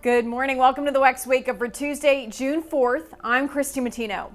Good morning. Welcome to the WEX Wakeup for Tuesday, June 4th. I'm Christy Matino.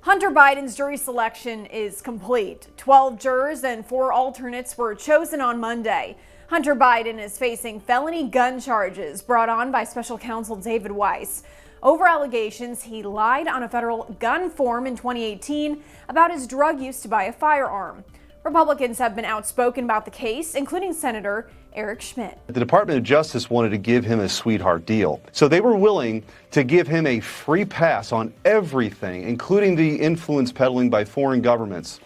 Hunter Biden's jury selection is complete. 12 jurors and 4 alternates were chosen on Monday. Hunter Biden is facing felony gun charges brought on by special counsel David Weiss over allegations he lied on a federal gun form in 2018 about his drug use to buy a firearm. Republicans have been outspoken about the case, including Senator Eric Schmidt. The Department of Justice wanted to give him a sweetheart deal, so they were willing to give him a free pass on everything, including the influence peddling by foreign governments.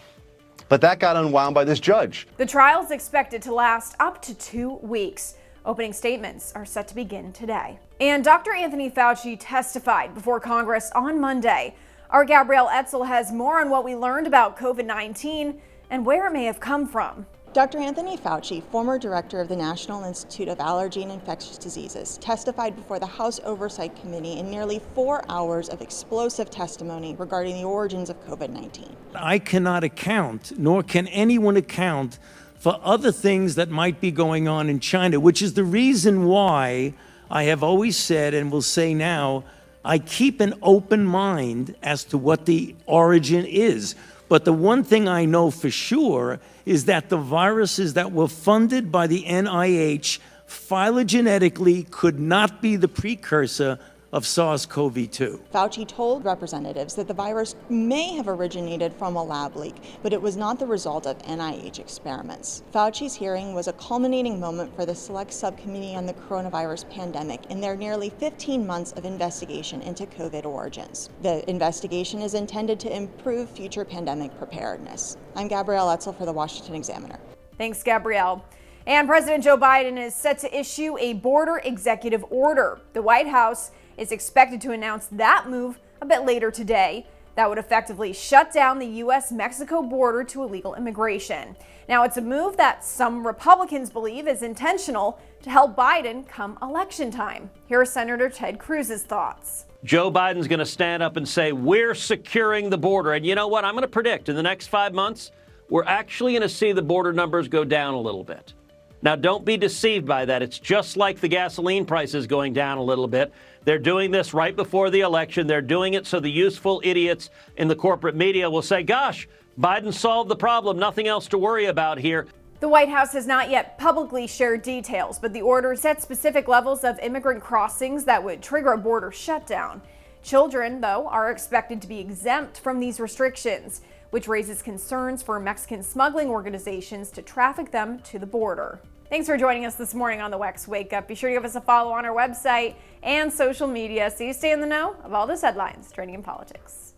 But that got unwound by this judge. The trial is expected to last up to 2 weeks. Opening statements are set to begin today. And Dr. Anthony Fauci testified before Congress on Monday. Our Gabrielle Etzel has more on what we learned about COVID-19 and where it may have come from. Dr. Anthony Fauci, former director of the National Institute of Allergy and Infectious Diseases, testified before the House Oversight Committee in nearly 4 hours of explosive testimony regarding the origins of COVID-19. I cannot account, nor can anyone account, for other things that might be going on in China, which is the reason why I have always said and will say now, I keep an open mind as to what the origin is. But the one thing I know for sure is that the viruses that were funded by the NIH phylogenetically could not be the precursor of SARS-CoV-2. Fauci told representatives that the virus may have originated from a lab leak, but it was not the result of NIH experiments. Fauci's hearing was a culminating moment for the Select Subcommittee on the Coronavirus Pandemic in their nearly 15 months of investigation into COVID origins. The investigation is intended to improve future pandemic preparedness. I'm Gabrielle Etzel for the Washington Examiner. Thanks, Gabrielle. And President Joe Biden is set to issue a border executive order. The White House is expected to announce that move a bit later today. That would effectively shut down the U.S.-Mexico border to illegal immigration. Now, it's a move that some Republicans believe is intentional to help Biden come election time. Here are Senator Ted Cruz's thoughts. Joe Biden's going to stand up and say, we're securing the border. And you know what? I'm going to predict in the next 5 months, we're actually going to see the border numbers go down a little bit. Now, don't be deceived by that. It's just like the gasoline prices going down a little bit. They're doing this right before the election. They're doing it so the useful idiots in the corporate media will say, gosh, Biden solved the problem. Nothing else to worry about here. The White House has not yet publicly shared details, but the order sets specific levels of immigrant crossings that would trigger a border shutdown. Children, though, are expected to be exempt from these restrictions, which raises concerns for Mexican smuggling organizations to traffic them to the border. Thanks for joining us this morning on the WEX Wakeup. Be sure to give us a follow on our website and social media so you stay in the know of all those headlines trending in politics.